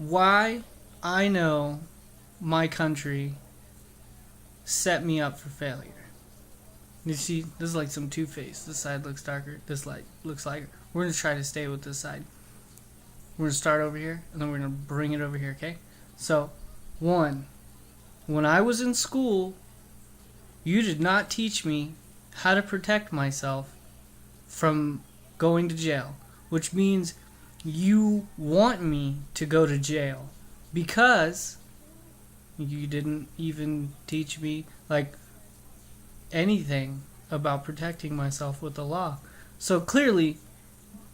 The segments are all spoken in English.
why I know my country set me up for failure. You see, this is like some Two-Face. This side looks darker. This light looks lighter. We're going to try to stay with this side. We're going to start over here, and then we're going to bring it over here, okay? So, 1. When I was in school, you did not teach me how to protect myself from going to jail, which means you want me to go to jail because you didn't even teach me like anything about protecting myself with the law. So clearly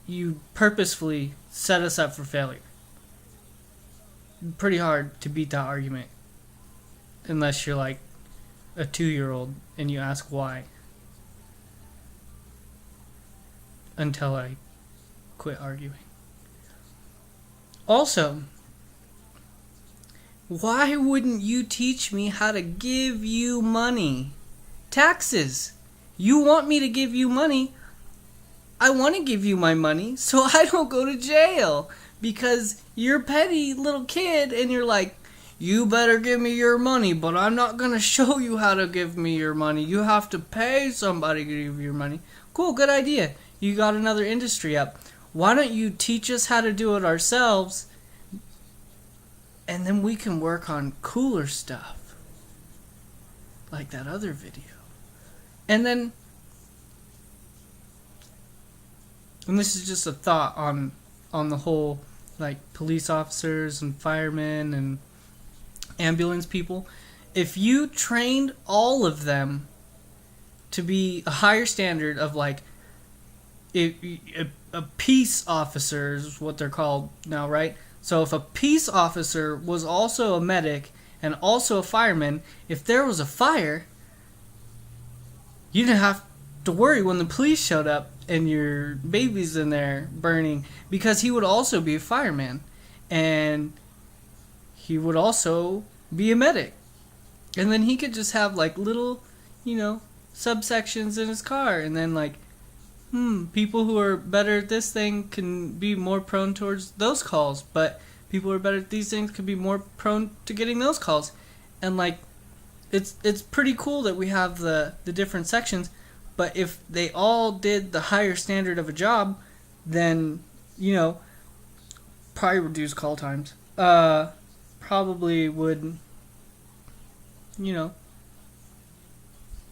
you purposefully set us up for failure. Pretty hard to beat that argument unless you're like a 2-year-old and you ask why. Until I quit arguing. Also, why wouldn't you teach me how to give you money? Taxes. You want me to give you money. I want to give you my money so I don't go to jail. Because you're a petty little kid and you're like, you better give me your money, but I'm not going to show you how to give me your money. You have to pay somebody to give you your money. Cool, good idea. You got another industry up. Why don't you teach us how to do it ourselves, and then we can work on cooler stuff, like that other video. And this is just a thought on the whole, like, police officers and firemen and ambulance people. If you trained all of them to be a higher standard of, like, a peace officer is what they're called now, right? So if a peace officer was also a medic and also a fireman, if there was a fire, you didn't have to worry when the police showed up and your baby's in there burning, because he would also be a fireman and he would also be a medic. And then he could just have like little, subsections in his car, and then like people who are better at this thing can be more prone towards those calls, but people who are better at these things could be more prone to getting those calls. And like, it's pretty cool that we have the different sections, but if they all did the higher standard of a job, then, probably reduce call times. Probably would,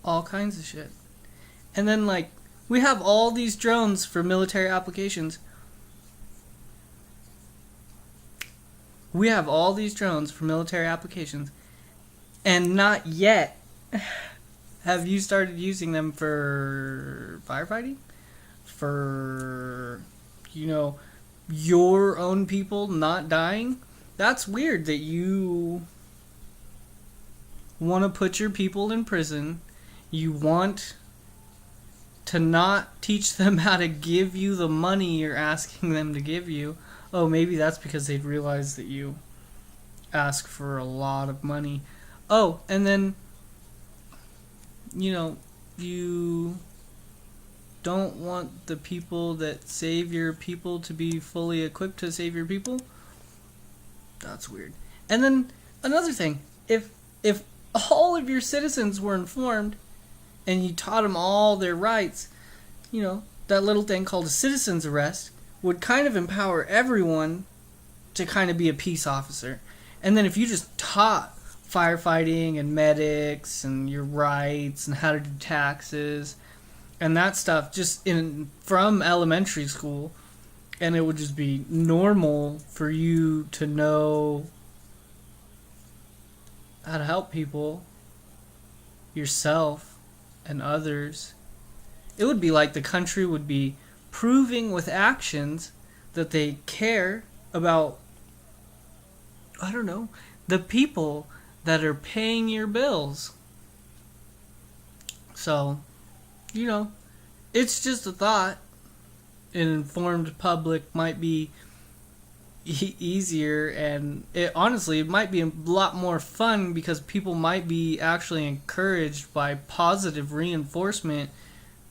all kinds of shit. And then like, we have all these drones for military applications. And not yet have you started using them for firefighting? For, your own people not dying? That's weird that you want to put your people in prison. You want to not teach them how to give you the money you're asking them to give you. Oh, maybe that's because they'd realize that you ask for a lot of money. Oh, and then, you don't want the people that save your people to be fully equipped to save your people? That's weird. And then, another thing, if all of your citizens were informed and you taught them all their rights, that little thing called a citizen's arrest would kind of empower everyone to kind of be a peace officer. And then if you just taught firefighting and medics and your rights and how to do taxes and that stuff just from elementary school, and it would just be normal for you to know how to help people, yourself, and others. It would be like the country would be proving with actions that they care about, the people that are paying your bills. So, it's just a thought. An informed public might be easier, and it might be a lot more fun because people might be actually encouraged by positive reinforcement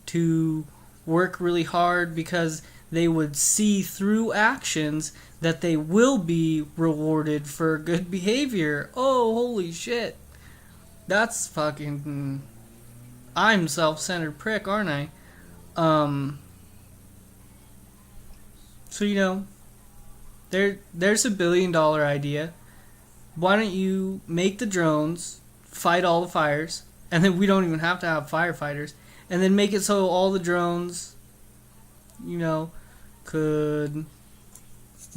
to work really hard, because they would see through actions that they will be rewarded for good behavior. Oh, holy shit. That's fucking... I'm self-centered prick, aren't I? So, there's $1 billion idea. Why don't you make the drones fight all the fires, and then we don't even have to have firefighters, and then make it so all the drones, could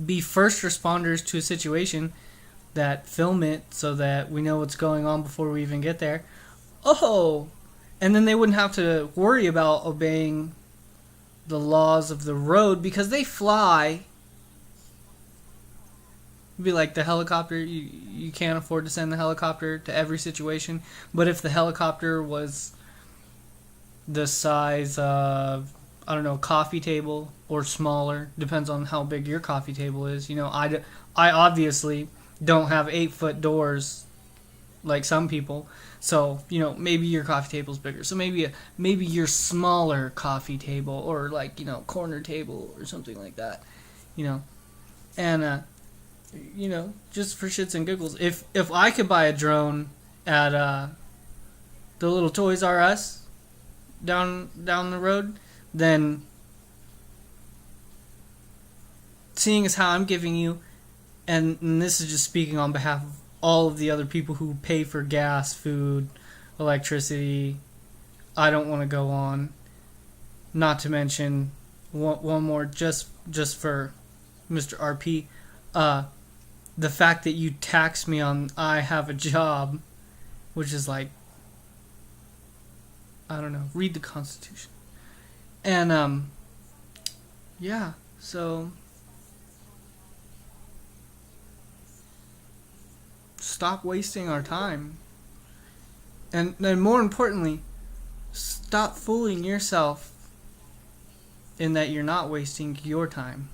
be first responders to a situation, that film it so that we know what's going on before we even get there. Oh! And then they wouldn't have to worry about obeying the laws of the road because they fly. It'd be like the helicopter. You can't afford to send the helicopter to every situation. But if the helicopter was the size of, I don't know, a coffee table or smaller, depends on how big your coffee table is. I obviously don't have 8-foot doors like some people. So, maybe your coffee table's bigger. So maybe your smaller coffee table or corner table or something like that. And just for shits and giggles, if I could buy a drone at the little Toys R Us down the road, then seeing as how I'm giving you, and this is just speaking on behalf of all of the other people who pay for gas, food, electricity, I don't want to go on. Not to mention one more just for Mr. RP, the fact that you tax me on I have a job, which is like, I don't know, read the Constitution. And yeah, so stop wasting our time. And then more importantly, stop fooling yourself in that you're not wasting your time.